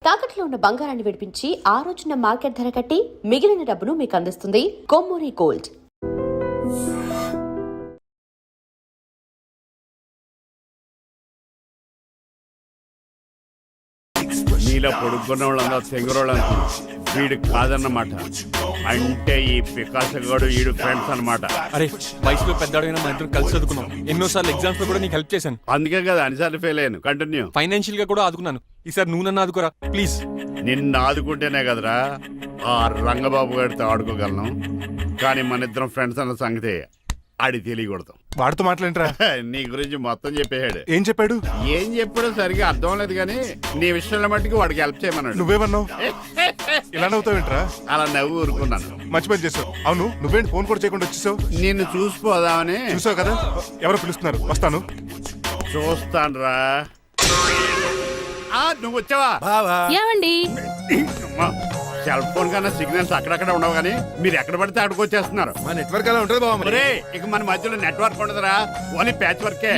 తాకట్లో ఉన్న బంగారాన్ని విడిపించి ఆ రోజున మార్కెట్ ధర కట్టి మిగిలిన డబ్బును మీకు అందిస్తుంది కొమ్మూరి గోల్డ్. నీలో పొడుక్కున్న వాళ్ళందరూ తెంగురోళ్ళంతా వీడు కాదన్నమాట. అంటే ఈ పికాసగాడు వీడు ఫ్రెండ్స్ అన్నమాట. అరే వయసులో పెద్దవాడైనా మా ఇద్దరు కలిసి చదువుకున్నాం. ఎన్నోసార్లు ఎగ్జామ్స్ లో కూడా నీకు హెల్ప్ చేశాను. అందుకే కదా అన్నిసార్లు ఫెయిల్ అయ్యాను. కంటిన్యూ. ఫైనాన్షియల్ గా కూడా ఆదుకున్నాను. ఈసారి నువ్వు నన్ను ఆదుకోరా ప్లీజ్. నిన్ను ఆదుకుంటేనే కదరా ఆ రంగబాబు గారితో ఆడుకోగలను. కానీ మన ఇద్దరం ఫ్రెండ్స్ అన్న సంగతి ఆడి తెలియకూడదు. వాడితో మాట్లాడరా? నీ గురించి మొత్తం చెప్పేశాడు. ఏం చెప్పాడు? ఏం చెప్పాడో సరిగా అర్థం లేదు కానీ నీ విషయంలో మట్టుకు వాడికి హెల్ప్ చేయమన్నాడు. నువ్వేమన్నావు? ఇలా నవ్వుతావేంట్రా? అలా నవ్వు ఊరుకున్నాను. మంచి పని చేసావు. అవును, నువ్వేంటి ఫోన్ కూడా చేయకుండా వచ్చేసావు? నిన్ను చూసిపోదామని. చూసావు కదా, ఎవరో పిలుస్తున్నారు, వస్తాను. చూస్తానురా. నువ్వు వచ్చావా? ఏమండి, సెల్ ఫోన్ కన్నా సిగ్నల్స్ అక్కడక్కడ ఉండవు కానీ మీరు ఎక్కడ పడితే అక్కడికి వచ్చేస్తున్నారు. మా నెట్వర్క్ అలా ఉంటుంది బాబు. ఇక మన మధ్యలో నెట్వర్క్ ఉండదురా, ఓన్లీ ప్యాచ్ వర్కే.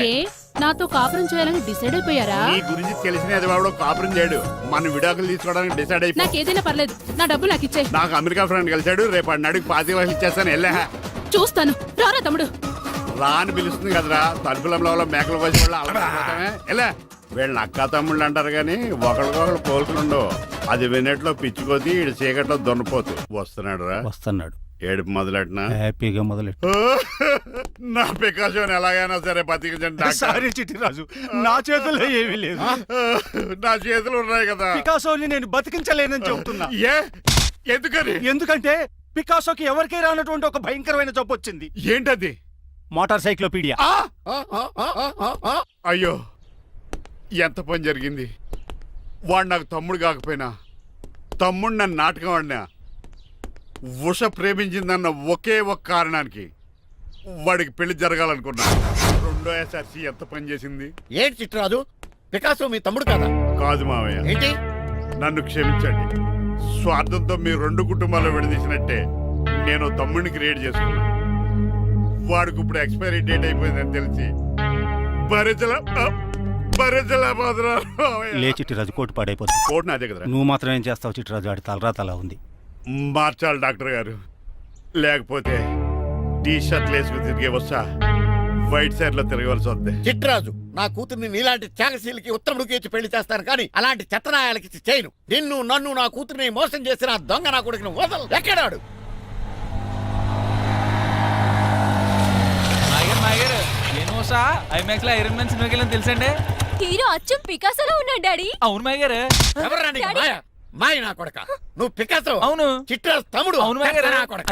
నాతో కాపురం చేయాలని డిసైడ్ అయిపోయారా? నీ గురించి తెలిసినది వాడు కాపురం చేయడు. మన విడాకులు తీసుకోవడానికి డిసైడ్ అయిపోయి. నాకు ఏదైనా పర్లేదు, నా డబ్బు నాకు ఇచ్చే. నాకు అమెరికా ఫ్రెండ్ కలిసాడు, రేపు అడిగి 25,000 ఇచ్చేస్తాను. వెళ్ళా చూస్తాను. రారా తమ్ముడు. రాని పిలుస్తుంది కదరా, తలుపులంలో మేకలు కోసి వాళ్ళు అలవాటమే. ఎలా వీళ్ళని అక్క తమ్ముళ్ళు అంటారు కానీ ఒకరికొకరు పోల్చుండవు. అది వినట్లో పిచ్చుకోతి, ఇటు చీకట్లో దొన్నపోతు. వస్తున్నాడు రా. వస్తున్నాడు. ఏడుపు మొదలెట్నా? హ్యాపీగా మొదలెట్టు. నా పికాసోని ఎలాగైనా సరే బతికించండి. సారీ చిట్టిరాజు, నా చేతుల్లో ఏమీ లేదు. నా చేతులు ఉన్నాయి కదా. పికాసోని నేను బతికించలేనని చెబుతున్నా. ఎందుకని? ఎందుకంటే పికాసోకి ఎవరికీ రానటువంటి ఒక భయంకరమైన జబ్బు వచ్చింది. ఏంటది? Motor cyclopaedia. అయ్యో, ఎంత పని జరిగింది. వాడు నాకు తమ్ముడు కాకపోయినా తమ్ముడు నన్ను నాటకం ఆడినా ఉష ప్రేమించిందన్న ఒకే ఒక కారణానికి వాడికి పెళ్లి జరగాలనుకున్నా. రెండో ఎస్ఆర్సీ ఎంత పని చేసింది. ఏంటి చిట్రాజు, పికాసో మీ తమ్ముడు కదా? కాదు మావయ్య, ఏంటి? నన్ను క్షమించండి. స్వార్థంతో మీ రెండు కుటుంబాలు విడదీసినట్టే నేను తమ్ముడిని క్రియేట్ చేసుకున్నా. వాడికి ఇప్పుడు ఎక్స్పైరీ డేట్ అయిపోయిందని తెలిసి లే చిట్టిరాజు, కోటు పాడైపోతుంది. కోట్ నాదే కదరా. నువ్వు మాత్రం ఏం చేస్తావు చిట్టిరాజు? ఆడి తలరాత అలా ఉంది. మార్చాలి డాక్టర్ గారు, లేకపోతే టీ షర్ట్లు వేసుకుని తిరిగే వస్తా వైట్ సైడ్ లో తిరగవలసి వద్దే. చిట్రాజు, నా కూతుర్ని నీలాంటి త్యాగశీలకి ఉత్తముడికి ఇచ్చి పెళ్లి చేస్తాను కానీ అలాంటి చెత్తనాయాలకి ఇచ్చి చేయను. నిన్ను నన్ను నా కూతుర్ని మోసం చేసిన దొంగ నా కొడుకుని వదలు. ఎక్కడాడు? ఐమాక్స్ లో ఐరన్ మ్యాన్ సినిమాకి వెళ్ళని తెలుసండి. హీరో అచ్చం పికాసోలో ఉన్నాడు డాడీ. అవును మాయ గారు. ఎవరా నీకు మాయ? మాయ నా కొడక. నువ్వు పికాసో? అవును. చిట్రాజు తమ్ముడు? అవును మాయ గారు. నా కొడక.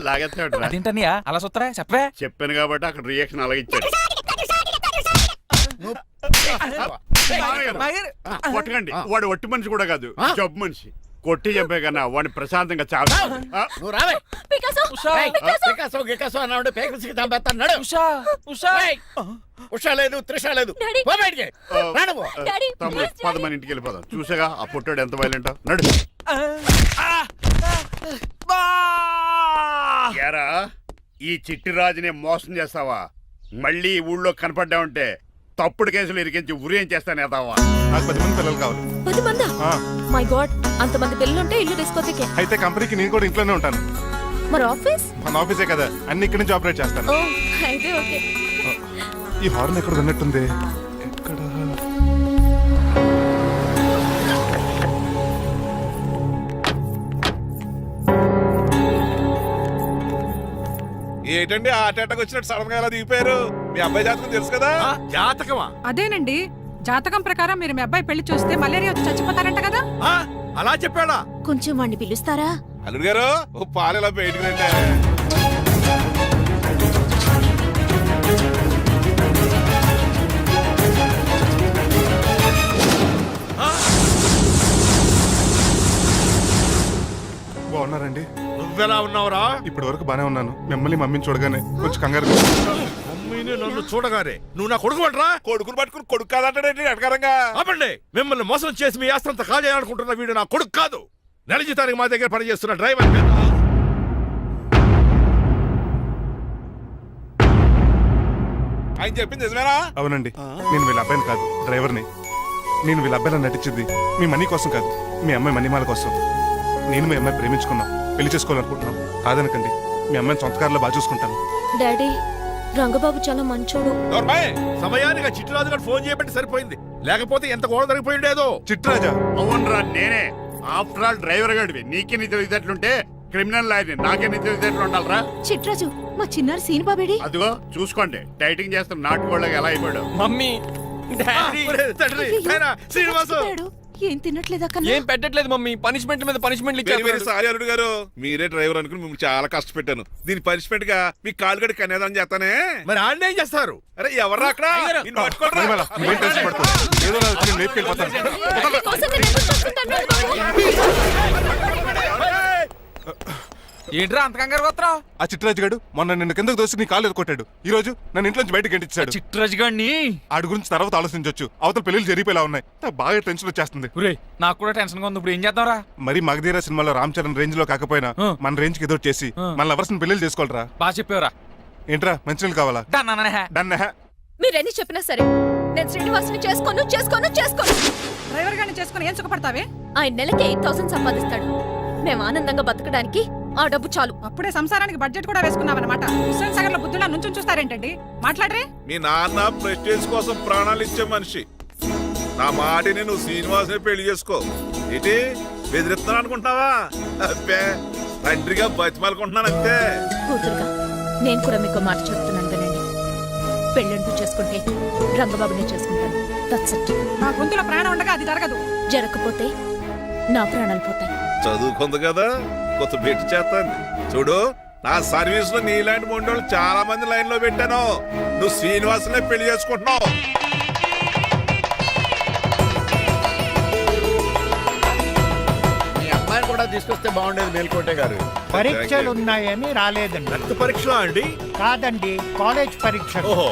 లాగేస్తాడు. అదేంటనియా అలా చూస్తారా? చెప్పే. చెప్పాను కాబట్టి అక్కడ రియాక్షన్ అలాగే ఇచ్చాడు. కొట్టకండి, వాడు ఒట్టి మనిషి కూడా కాదు, జబ్బు మనిషి. కొట్టి చెప్పే కన్నా వాడిని ప్రశాంతంగా చాలు. నువ్వు రావే. పికాసో గికాసో అన్నాడు, పేకసికి చంపేస్తాడు. ఉషా లేదు, త్రిష లేదు. తమ్ముడు పద, మన ఇంటికి వెళ్ళిపోదాం. చూసాగా ఆ పుట్టాడు ఎంత వైలెంట్. నడు. ఏరా, ఈ చిట్టిరాజుని మోసం చేస్తావా? మళ్ళీ ఈ ఊళ్ళో కనపడ్డావంటే తప్పుడు కేసులు ఇరికించి ఉరేం చేస్తాను ఎదావా. నాకు 10 మంది పిల్లలు కావాలి. 10 మందా? మై గాడ్, అంతమంది పిల్లలుంటే ఇల్లు డిస్కోతేకే. అయితే కంపెనీకి నేను కూడా ఇంట్లోనే ఉంటాను. మరి ఆఫీస్? మన ఆఫీసే కదా, అన్ని ఇక్కడి నుంచి ఆపరేట్ చేస్తాను. అయితే ఓకే. ఈ హార్న్ ఎక్కడ ఉన్నట్టుంది. ఎక్కడ? ఏంటండి ఆ అటాక్ వచ్చినట్టు సడన్ గా ఎలా దిగిపోయారు? మీ అబ్బాయి జాతకం తెలుసు కదా? జాతకమా? అదేనండి, జాతకం ప్రకారం మీరు మీ అబ్బాయి పెళ్లి చూస్తే మలేరియా వచ్చి చచ్చిపోతారంట కదా. అలా చెప్పాడా? కొంచెం వాడిని పిలుస్తారా? అల్లుడు గారు, ఓ పాలు ఇలా బయటకు రండి. బాగున్నారండి? నువ్వెలా ఉన్నావురా? ఇప్పటి వరకు బానే ఉన్నాను. మిమ్మల్ని మమ్మీని చూడగానే కొంచెం కంగారు. మమ్మీని నన్ను చూడగానే నువ్వు నా కొడుకు అంటరా? కొడుకుని పట్టుకుని కొడుకు కాదంటాడేంటి అటకారంగా? ఆపండి. మిమ్మల్ని మోసం చేసి మీ ఆస్తంతా కాజేయాలనుకుంటున్న వీడు నా కొడుకు కాదు. నెల జీతానికి మా దగ్గర పనిచేస్తున్న డ్రైవర్. ఆయన చెప్పింది నిజమేనా? అవునండి, నేను వీళ్ళ అబ్బాయిని కాదు, డ్రైవర్ని. నేను వీళ్ళ అబ్బాయిలా నటించింది మీ మనీ కోసం కాదు, మీ అమ్మాయి మణిమాల కోసం. నేను మీ అమ్మాయి ప్రేమించుకున్నాం, పెళ్లి చేసుకోవాలనుకుంటున్నాం. కాదనకండి, మీ అమ్మాయిని సొంత కారులో బాగా చూసుకుంటాను. డాడీ రంగబాబు చాలా మంచోడు. సమయానికి చిట్టురాజు గారు ఫోన్ చేయబట్టి సరిపోయింది, లేకపోతే ఎంత గోడ జరిగిపోయిండేదో. చిట్రాజా, అవునరా నేనే. ఆఫ్టర్ ఆల్ డ్రైవర్ గడివి నీకే నీ తెలివితేటలుంటే క్రిమినల్ లాయర్ని నాకే నీ తెలివితేటలు ఉండాలరా. చిట్రాజు మా చిన్నారి సీనిబాబేడి. అదిగో చూసుకోండి, డైటింగ్ చేస్తున్న నాటుకోళ్ళకి ఎలా అయిపోయాడు. మమ్మీ డాడీ తండ్రి నాయనా, శ్రీనివాసు ఏం తినట్లేదా కన్నా? ఏం పెట్టట్లేదు మమ్మీ, పనిష్మెంట్ మీద పనిష్మెంట్లు వెరీ వెరీ ఇచ్చారు. సారీ అల్లుడు గారు, మీరే డ్రైవర్ అనుకుని మిమ్మల్ని చాలా కష్టపెట్టాను. దీని పనిష్మెంట్ గా మీ కాలు గడి కన్యాదానం చేస్తానే. మరి ఆడిని ఏం చేస్తారు? అరే ఎవర్రా అక్కడ? నిన్ను పట్టుకోరా. మణిమాల, నువ్వేం టెన్షన్ పడుకో. ఏదో నా వచ్చి నేను లేపుకెళ్ళిపోతాను. ఏంట్రా అంత కంగారు పోతున్నావు? ఆ చిట్రాజు గారు మొన్న నిన్ను కిందకు దోసి నీ కాలు ఎదుకొట్టాడు. ఈ రోజు నన్ను ఇంట్లో నుంచి బయటకు గంటించాడు. చిట్రాజు గారిని ఆడి గురించి తర్వాత ఆలోచించవచ్చు. అవతల పెళ్లిళ్ళు జరిగిపోయేలా ఉన్నాయి. నాకు బాగా టెన్షన్ వచ్చేస్తుంది. ఒరేయ్, నాకు కూడా టెన్షన్ గా ఉంది. ఇప్పుడు ఏం చేద్దాంరా? మరి మగధీర సినిమాలో రామ్ చరణ్ రేంజ్ లో కాకపోయినా మన రేంజ్ కి ఎదో చేసి మన లవర్స్ పెళ్లిళ్ళు చేసుకోవాలరా. బాగా చెప్పేవరా. ఏంట్రా మంచినీళ్ళు కావాలా? డన్. మీరెన్ని చెప్పినా సరే నేను శ్రీనివాసుని చేసుకోను. డ్రైవర్ గారిని చేసుకుని ఏం సుఖపడతావే? ఆయన నెలకి 8,000 సంపాదిస్తాడు. మేము ఆనందంగా బతకడానికి ఆ డబ్బు చాలు. అప్పుడే సంసారానికి బడ్జెట్ కూడా వేసుకున్నావన్నమాట. హుస్సేన్ సాగర్ లో బుద్ధులా నుంచి చూస్తారేంటండి? మాట్లాడరే. మీ నాన్న ప్రెస్టేజ్ కోసం ప్రాణాలు ఇచ్చే మనిషి. నా మాటిని నువ్వు శ్రీనివాసే పెళ్లి చేసుకో. ఏంటి బెదిరిస్తున్నాను అనుకుంటున్నావా? అబ్బే, తండ్రిగా బతిమాలకుంటున్నాను అంతే. కూతురుగా నేను కూడా మీకు మాట చెప్తున్నాను వినండి. పెళ్ళంటూ చేసుకుంటే రంగబాబునే చేసుకుంటాను. That's it. నా గొంతులో ప్రాణం ఉండగా అది జరగదు. జరగకపోతే నా ప్రాణాలు పోతాయి. చదువుకుంది కదా, కొత్త బెట్టి చేస్తాను చూడు. నా సర్వీస్ లో నీలాంటి మొండోళ్ళు చాలా మంది లైన్ లో పెట్టాను. నువ్వు శ్రీనివాసనే పెళ్లి చేసుకుంటున్నావు. మీ అమ్మాయిని కూడా తీసుకొస్తే బాగుండేది మేల్కోటే గారు. పరీక్షలు ఉన్నాయని రాలేదండి. రక్త పరీక్షలో అండి? కాదండి, కాలేజ్ పరీక్ష. ఓహో,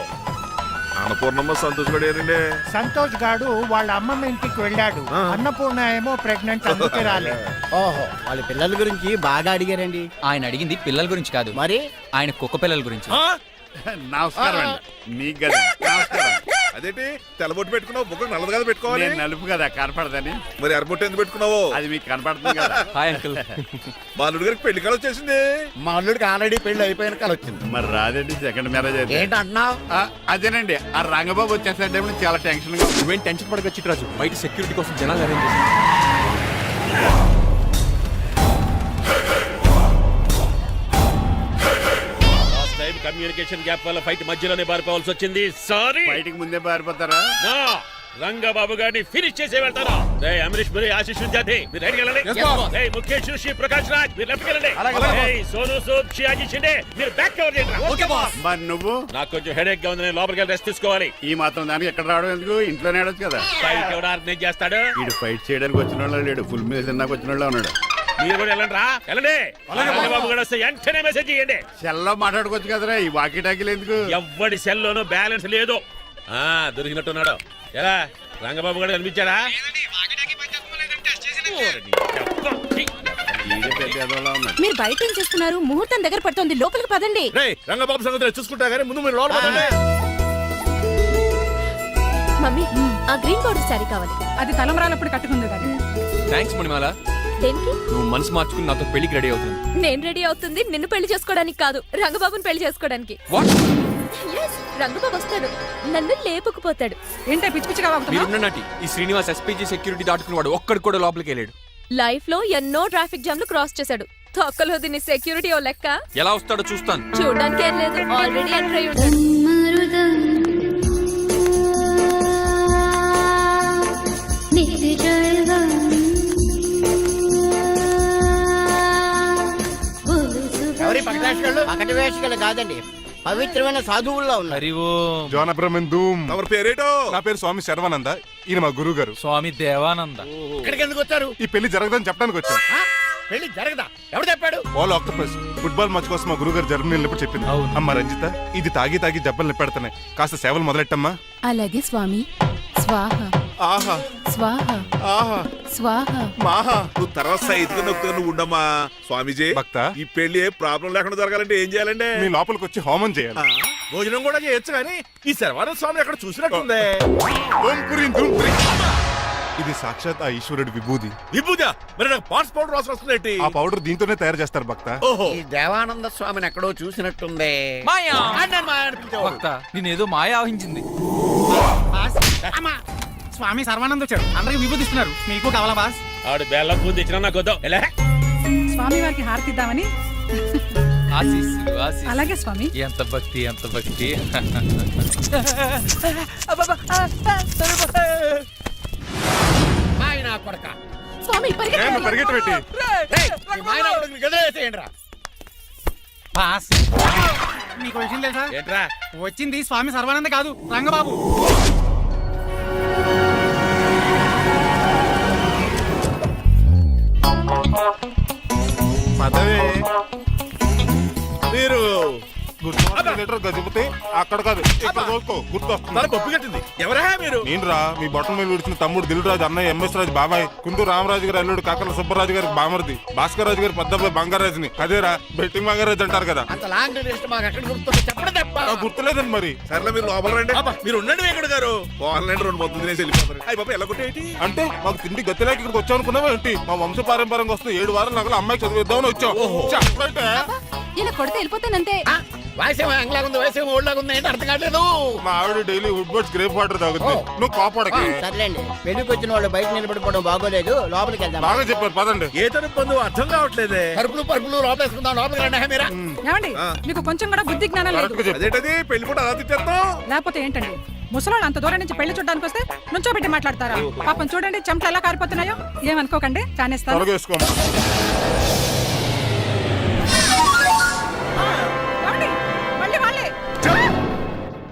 అన్నపూర్ణమ్మ సంతోష్ గడేనండి. సంతోష్ గాడు వాళ్ళ అమ్మమ్మ ఇంటికి వెళ్ళాడు. అన్నపూర్ణ ఏమో ప్రెగ్నెంట్, అందుకే రాలేదు. ఓహో, వాళ్ళ పిల్లల గురించి బాగా అడిగారండి. ఆయన అడిగింది పిల్లల గురించి కాదు, మరి ఆయన కుక్క పిల్లల గురించి. నమస్కారం అండి. మీకు కదా నమస్కారం. అదేంటి తెల్లబొట్టు పెట్టుకున్నావు? బుక్క నల్లది కదా పెట్టుకోవాలి. నేను నలుపు కదా కనపడదని. మరి ఎర్రబొట్టు ఎందుకు పెట్టుకున్నావు? అది మీకు కనపడుతుంది కదా. Hi uncle. మా అల్లుడు గారికి పెళ్లి కాలం వచ్చేసింది. మా అల్లుడికి ఆల్రెడీ పెళ్లి అయిపోయిన కాలం వచ్చింది. మరి రాదండి, సెకండ్ మ్యారేజ్ అయితే. ఏంటంటున్నావు? అదేనండి, ఆ రంగబాబు వచ్చేసే టైంలో చాలా టెన్షన్ గా ఉంది. నువ్వేం టెన్షన్ పడక చిట్రాజు, బయట సెక్యూరిటీ కోసం జనాలు అరేంజ్ చేసి. కమ్యూనికేషన్ గ్యాప్ వల్ల ఫైట్ మధ్యలోనే పారిపోవాల్సి వచ్చింది. సారీ. బయటికి ముందే పారిపోతారా? రంగబాబు గారిని ఫినిష్ చేసే వెళ్తాను. అమరీష్ పురి, ఆశిష్ విద్యార్థి మీరు రైట్ వెళ్ళండి. ముఖేష్ శ్రీ ప్రకాష్ రాజ్ మీరు లెఫ్ట్ వెళ్ళండి. సోను సూద్, షియాజీ షిండే మీరు బ్యాక్ కవర్ చేయండి. మరి నువ్వు? నాకు కొంచెం హెడేక్ గా ఉంది, నేను లోపలికి వెళ్ళి రెస్ట్ తీసుకోవాలి. ఈ మాత్రం దానికి ఎక్కడ రావడం ఎందుకు? ఇంట్లోనే ఆడొచ్చు కదా. ఫైట్ ఎవడు ఆర్గనైజ్ చేస్తాడు? వీడు ఫైట్ చేయడానికి వచ్చిన వాళ్ళు లేడు, ఫుల్ మీద తిన్నాక వచ్చిన వాళ్ళు ఉన్నాడు. మీరు కూడా వెళ్ళండి రా, వెళ్ళండి. రంగబాబు గారు వస్తే వెంటనే మెసేజ్ చేయండి. సెల్లో మాట్లాడుకోవచ్చు కదరా, ఈ వాకీ టాకీలు ఎందుకు? ఎవ్వడి సెల్లోనూ బ్యాలెన్స్ లేదు. దొరికినట్టున్నాడు. ఎలా రంగబాబు గారు కనిపించాడా? ఈడే పెద్ద ఎదవలా ఉన్నాడు. మీరు బయట ఏం చేస్తున్నారు? ముహూర్తం దగ్గర పడుతోంది, లోపలికి పదండి. రంగబాబు సంగతి చూసుకుంటా గానీ ముందు మీరు లోపల. మమ్మీ ఆ గ్రీన్ పౌడర్ శారీ కావాలి. అది తలంబరాలప్పుడు కట్టుకుంది కానీ. థ్యాంక్స్ మణిమాల, దేనికి? నువ్వు మనసు మార్చుకుని నాతో పెళ్లికి రెడీ అవుతుంది. నేను రెడీ అవుతుంది నిన్ను పెళ్లి చేసుకోవడానికి కాదు, రంగబాబుని పెళ్లి చేసుకోవడానికి. వాట్? Yes, రంగబాబు వస్తాడు, నన్ను లేపుకుపోతాడు. ఏంటే పిచ్చి పిచ్చిగా వాగుతున్నావు? మీరున్నటి ఈ శ్రీనివాస్ ఎస్పీజీ సెక్యూరిటీ దాటుకునేవాడు ఒక్కడు కూడా లోపలికి వెళ్ళాడు. లైఫ్ లో ఎన్నో ట్రాఫిక్ జామ్లు క్రాస్ చేశాడు. తొక్కలో దీన్ని సెక్యూరిటీ ఓ లెక్క. ఎలా వస్తాడో చూస్తాను. చూడడానికి ఏం లేదు, ఆల్రెడీ ఎంటర్ అయి ఉంటాడు. ఎవరి పక్కన వేషగాళ్ళు కాదండి, పవిత్రమైన సాధువుల్లో ఉన్నారు. హరి ఓం. జోన బ్రహ్మన్. ఎవరి పేరేటో? నా పేరు స్వామి శర్వానంద. ఈయన మా గురువు గారు. స్వామి దేవానంద. ఇక్కడికి ఎందుకు వచ్చారు? ఈ పెళ్లి జరగదని చెప్పడానికి వచ్చాను. పెళ్లి జరగదా? ఎవరు చెప్పాడు? వాళ్ళు ఆక్టోపస్ ఫుట్బాల్ మ్యాచ్ కోసం మా గురువు గారు జర్మనీ వెళ్ళినప్పుడు చెప్పింది. అవును. అమ్మ రంజిత, ఇది తాగి తాగి జబ్బలు నిప్పెడతాయి, కాస్త సేవలు మొదలెట్టమ్మా. అలాగే స్వామి. స్వాహ ఆహా స్వాహ ఆహా స్వాహ. మాహా, నువ్వు తర్వాత సైతుగా నొక్కుతా నువ్వు ఉండమ్మా. స్వామీజీ, భక్త, ఈ పెళ్లి ఏ ప్రాబ్లం లేకుండా జరగాలంటే ఏం చేయాలండి? మీ లోపలికి వచ్చి హోమం చేయాలి. భోజనం కూడా చేయొచ్చు కానీ ఈ శర్వానంద స్వామి అక్కడ చూసినట్టుందే. ఓం పురీం ధూం పురీం. ఇది సాక్షాత్ ఆ ఈశ్వరుడి విభూది. విభూజా మరి నాకు పాస్పోర్ట్ రాసి వస్తుంది. ఆ పౌడర్ దీంతోనే తయారు చేస్తారు భక్త. ఓహో ఈ దేవానంద స్వామిని ఎక్కడో చూసినట్టుంది. మాయా! ఆయన మాయ అనిపించేవాడు. భక్త నేనేదో మాయ ఆవహించింది. స్వామి సర్వానంద్ వచ్చాడు, అందరికి విభూతిస్తున్నారు. మీకు కావాలా బాస్? ఆడు బెల్లం పూది ఇచ్చినా నాకు వద్దాం ఎలా స్వామి వారికి హారతిద్దామని. ఆశీస్సులు ఆశీస్సులు. అలాగే స్వామి. ఎంత భక్తి ఎంత భక్తి. మాయ నా కొడక. స్వామి పరిగెట్టబెట్టి ఏయ్, ఈ మాయ నా కొడుకుని గదిలేసేయండి రా. బాస్ మీకు విషయం తెలుసా? ఏంట్రా వచ్చింది స్వామి సర్వానంద కాదు, రంగబాబు. పదవే మీరు గదిపోతే అక్కడ కాదు ఇక్కడ చూసుకో, గుర్తొస్తుంది. తల పప్పు కట్టింది. ఎవరా మీరు? నేను రా మీ బొట్టల మీద విడిచిన తమ్ముడు దిల్ రాజు, అన్నయ్య ఎంఎస్ రాజు బాబాయ్, కుందూరు రామరాజు గారి అల్లుడు కాకల సుబ్బరాజు గారికి బామర్ది, భాస్కర్ రాజు గారి పెద్దబ్బాయి బంగారాజుని. అదేరా బెట్టింగ్ బంగారాజు అంటారు కదా. అంత లాంగ్ లిస్ట్ మాకు ఎక్కడ గుర్తుంది చెప్పడం తప్ప. నాకు గుర్తులేదండి మరి. సర్లే మీరు లోపల రండి. మీరు ఉండండి వెంకట గారు. ఆన్లైన్ 2 పొద్దున్న తినేసి వెళ్ళిపోతారు. అయ్యి బాబా ఎలా కొట్టేటి? అంటే మాకు తిండి గతిలేక ఇక్కడికి వచ్చాం అనుకున్నావా ఏంటి? మా వంశ పారంపర్యంగా వస్తే 7 వారాలు నగలు అమ్మాయి చదివిద్దామని వచ్చాం. చెప్పంటే ఇలా కొడితే వెళ్ళిపోతానంతే. వయసేమో ఎంగ్లాగా ఉంది, వయసేమో ఓళ్ళగా ఉంది, ఏంటి అర్థం కావట్లేదు. మా ఆవిడ daily Woodward's gripe water తాగుతుంది. నువ్వు కాపాడకి. సర్లేండి, పెళ్లికి వచ్చిన వాళ్ళు బయట నిలబడిపోవడం బాగోలేదు, లోపలికి వెళ్దాం. బాగా చెప్పారు పదండి. ఏ తరపు బంధువు అర్థం కావట్లేదే. పరుపులు పరుపులు లోపలేసుకుందాం, లోపలికి రండి. మీరా ఏమండి మీకు కొంచెం కూడా బుద్ధి జ్ఞానం లేదు. కరెక్ట్గా చెప్పు. అదేంటది పెళ్లి కూడా అలా తిట్టేస్తాం. లేకపోతే ఏంటండి, ముసలాళ్ళు అంత దూరం నుంచి పెళ్లి చూడడానికి వస్తే నుంచోబెట్టి మాట్లాడతారా? పాపం చూడండి చెమటలు ఎలా కారిపోతున్నాయో. ఏమనుకోకండి, కానేస్తాను. త్వరగా వేసుకోండి. ఏమండి, మళ్ళీ వాళ్ళే.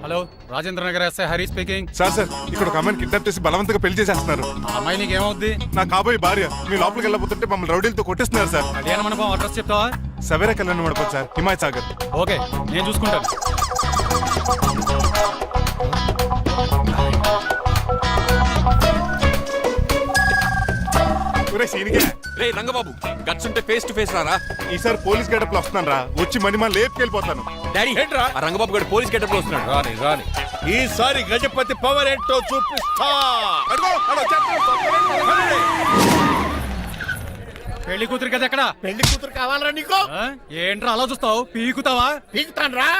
Hello, Rajendra Nagar SI Hari speaking. Sir ఇక్కడ ఒక అమ్మాయిని కిడ్నాప్ చేసి బలవంతంగా పెళ్లి చేసేస్తున్నారు. ఆ అమ్మాయి నీకు ఏమవుద్ది? నా కాబోయే భార్య. మీ లోపలికి వెళ్ళబోతుంటే మమ్మల్ని రౌడీలతో కొట్టిస్తున్నారు సార్. కళ్యాణ మండపం అడ్రస్ చెప్తావా? సవేరా కళ్యాణ్ మండపం సార్, హిమాయత్ సాగర్. ఓకే, నేను చూసుకుంటాను. రే రంగబాబు, గట్స్ ఉంటే ఫేస్ టు ఫేస్ రారా. ఈసారి పోలీస్ గెటప్ లో వస్తున్నాను రా. వచ్చి మణిమా లేపుకెళ్ళిపోతాను. డాడీ ఏంట్రా ఆ రంగబాబు గారు పోలీస్ గెటప్ లో వస్తున్నాడు. రాని రాని ఈసారి గజపతి పవర్ ఏంటో చూపిస్తా. అడుగో, అడుగో, చెప్పండి. పెళ్లి కూతురు కదా ఎక్కడ? పెళ్లి కూతురు కావాలరా నీకు? ఆ? ఏంట్రా అలా చూస్తావు? పీకుతావా? పీకుతాను రా.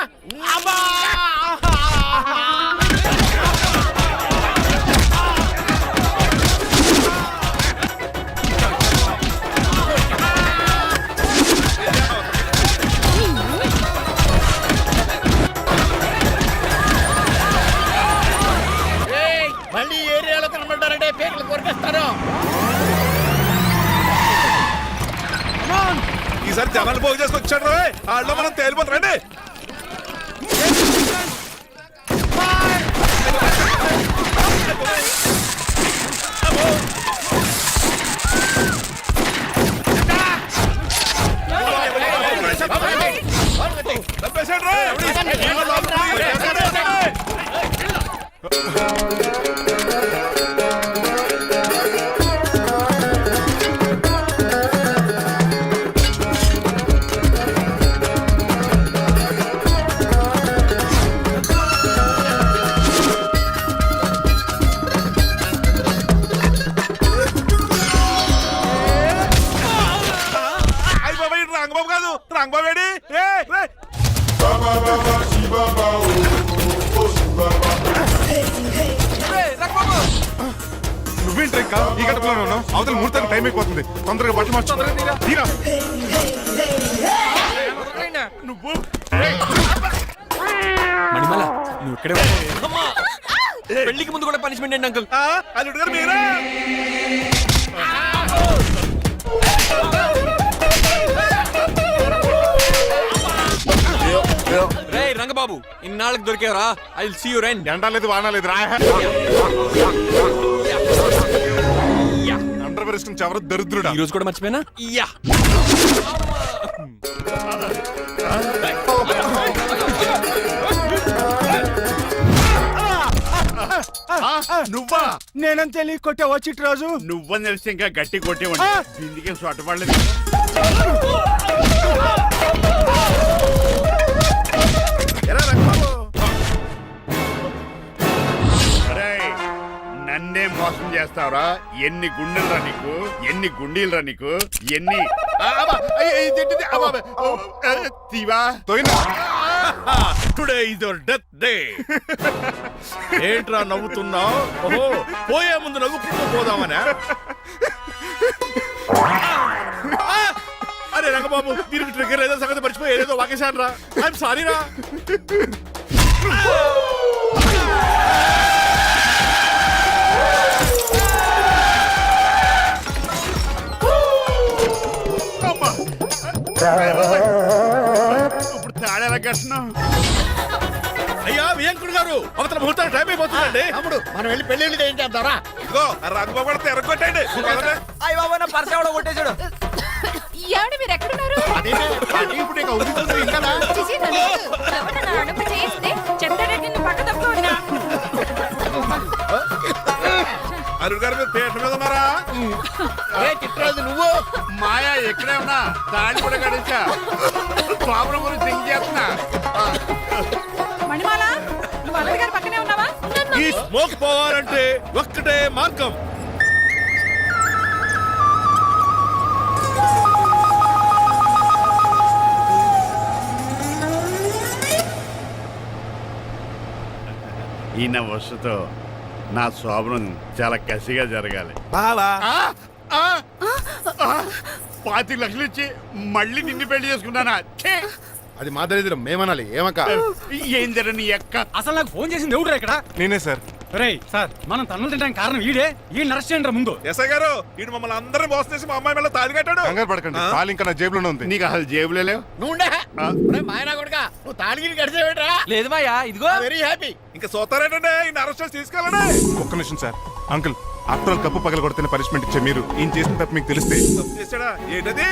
మళ్ళీ ఏరియాలో కనబడ్డారంటే పేర్లు కొరికేస్తారు. ఈసారి జనాలు పోగు చేసుకొచ్చాడు. వాళ్ళు మనం తేలిపోతారండి. రంగబాబు కాదు, రంగబాబు ఏడి? నువ్వేంటి ఇంకా ఈ గడపలోనే ఉన్నావు? అవతల ముహూర్తానికి టైం అయిపోతుంది. తొందరగా బట్టలు మార్చు. తీరా. నువ్వు మణిమల, నువ్వు ఇక్కడే పెళ్లికి ముందు కూడా పనిష్మెంట్ ఏంటి అంకుల్? అల్లుడు గారు మీరా? రే రంగబాబు, ఇన్నాళ్ళకి దొరికేవరా. I will see you friend. ఎండా లేదు వాన లేదు రా. అండర్ వేసుకుని చెవరు దరిద్రుడా. ఈ రోజు కూడా మర్చిపోయినా. యా నువ్వా? నేనని తెలియ కొట్టావా చిట్రాజు? నువ్వని తెలిసి ఇంకా గట్టి కొట్టేవాడి. ఇందుకే చోటపడలేదు. నన్నే మోసం చేస్తావురా? ఎన్ని గుండెలరా నీకు, ఎన్ని గుండీలరా నీకు, ఎన్ని తీవా today is your death day. ఏంట్రా నవ్వుతున్నావు? ఓహో, పోయే ముందు నవ్వుకుంటూ పోదామనా? అరే రంగబాబు, దీనికి ట్రిగ్గర్ ఏదో సంగతి మర్చిపోయి ఏదో వాకేశాను రా. ఐఎమ్ సారీ రా. ఇప్పుడు తాడేలా కట్టినావు? అయ్యా వియంకుడు గారు, అవతల ముహూర్తం టైం అయిపోతుందండి. తమ్ముడు మనం వెళ్ళి పెళ్లి ఏం చేద్దాంరా? ఇదిగో రంగబాబు పడితే ఎరగొట్టండి. కొట్టేశాడు. ఏమండి మీరు ఎక్కడున్నారు? ఇప్పుడు ఇక ఉరుకుతుంది ఇంకా. చెప్తాడండి పక్క తప్పుకోండి. అరుణ్ గారు మీరు థియేటర్ మీద ఉన్నారా? చిట్రాజు నువ్వు మాయా ఎక్కడే ఉన్నా తాడి కూడా గడించా. ప్రాబ్లం గురించి థింక్ చేస్తున్నా. మణిమాల నువ్వు అల్లుడి గారి పక్కనే ఉన్నావా? ఈ స్మోక్ పోవాలంటే ఒక్కటే మార్గం. ఈయన వస్తుతో నా శోభనం చాలా కసిగా జరగాలి. బావా 25 లక్షలు ఇచ్చి మళ్ళీ నిన్ను పెళ్లి చేసుకున్నానా? ఛే! అది మా దరిద్రం, మేమనాలి. ఏమక్క ఏం జరని ఎక్క. అసలు నాకు ఫోన్ చేసింది ఎవడు ఇక్కడ? నేనే సార్. సార్ మనం తన్నులు తినడానికి కారణం ఈ నర్స్ చేయండి ముందు. ఎస్ఐ గారు, వీడు మమ్మల్ని అందరినీ మోసం చేసి మా అమ్మాయి మెల్ల తాళి కట్టాడు. కంగారు పడకండి, తాళి ఇంకా నా జేబులోనే ఉంది. నీకు అసలు జేబులే లేవు. నువ్వు మాయనా కొడుక నువ్వు తాళిగిరి గడిచేవేట్రా? లేదు మాయా, ఇదిగో. Very happy. ఇంకా చూస్తారేటండి, ఈయన అరెస్ట్ చేసి తీసుకెళ్ళండి. ఒక్క నిమిషం sir. Uncle, after all cup పగల కొడితేనే పనిష్మెంట్ ఇచ్చే మీరు ఈయన చేసిన తప్పు మీకు తెలిస్తే తప్పు చేశాడా? ఏంటది?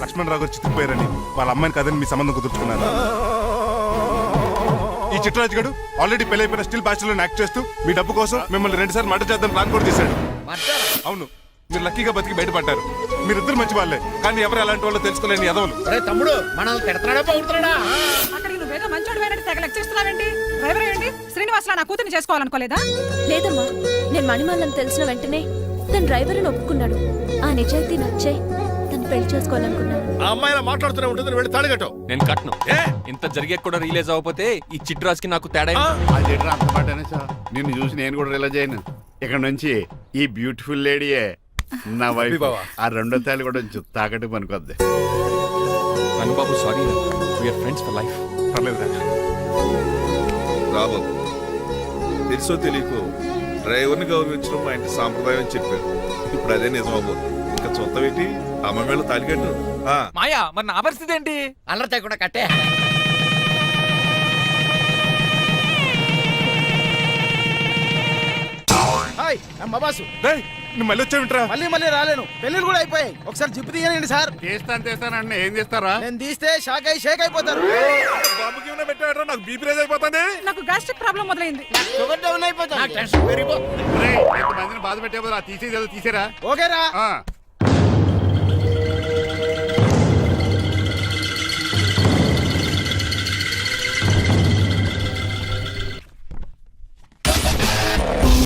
లక్ష్మణ్ రావు గారు చితికిపోయారని వాళ్ళ అమ్మాయిని కాదని మీ సంబంధం కుదుర్చుకున్నారు. ఈ చిట్రాజు గారు ఆల్రెడీ పెళ్ళైపోయిన స్టిల్ బ్యాచులర్ యాక్ట్ చేస్తూ మీ డబ్బు కోసం మిమ్మల్ని 2 సార్లు మర్డర్ చేద్దాం ప్లాన్ కూడా చేశాడు. అవును, మీరు లక్కీగా బతికి బయటపడ్డారు. మీరిద్దరు మంచి వాళ్ళే, కానీ ఎవరు ఎలాంటి వాళ్ళు తెలుసుకోలేని ఎదవలు. అరే తమ్ముడు మనల్ని తిడతాడా పోతున్నాడా? అక్కడికి నువ్వేదో మంచోడు పోయినట్టు తెగ లెక్చేస్తున్నావేంటి? డ్రైవర్ ఏంటి? శ్రీనివాసరావు నా కూతుర్ని చేసుకోవాలనుకోలేదా? లేదమ్మా, నేను మణిమాలను తెలిసిన వెంటనే తన డ్రైవర్ అని ఒప్పుకున్నాడు. ఆ నిజాయితీ నచ్చే తను పెళ్లి చేసుకోవాలనుకున్నాను. ఆ అమ్మాయి ఇలా మాట్లాడుతూనే ఉంటుంది, వెళ్ళి తాళి కట్టు. నేను కట్టను. ఏ? ఇంత జరిగే కూడా రిలీజ్ అవ్వకపోతే ఈ చిట్రాజ్కి నాకు తేడా ఏంటి? అది అంత పాటనే సార్. నిన్ను చూసి నేను కూడా రిలైజ్ అయ్యాను. ఇక్కడ నుంచి ఈ బ్యూటిఫుల్ లేడీయే నా వైఫ్. ఆ 2వ తాళి కూడా తాకట్టు పనికొద్ది. Rangababu sorry, we are friends for life. పర్లేదు. రాబాబు, తెలుసో తెలియకో డ్రైవర్ని గౌరవించడం మా ఇంటి సాంప్రదాయం అని చెప్పారు. ఇప్పుడు అదే నిజమాబు. ఇంకా చూద్దాం ఏంటి? అమ్మ మేళ తాళి కట్టు. మాయా, మరి నా పరిస్థితి ఏంటి? అల్లరి చేయకుండా కట్టే. హాయ్ అమ్మ బాసు. నువ్వు మళ్ళీ వచ్చావింట్రా? మళ్ళీ రాలేను, పెళ్ళిళ్ళు కూడా అయిపోయాయి. ఒకసారి జిప్పు తీయనండి సార్. తీస్తానండి. ఏం చేస్తారా? నేను తీస్తే షేక్ అయిపోతారు. బాబుకి ఏమైనా పెట్టాడు? నాకు బీపీ రేజ్ అయిపోతుంది. నాకు గ్యాస్ట్రిక్ ప్రాబ్లం మొదలైంది. షుగర్ డౌన్ అయిపోతాను. నాకు టెన్షన్ పెరిగిపోతుంది. మందిని బాధ పెట్టే తీసేది తీసేరా? ఓకేరా.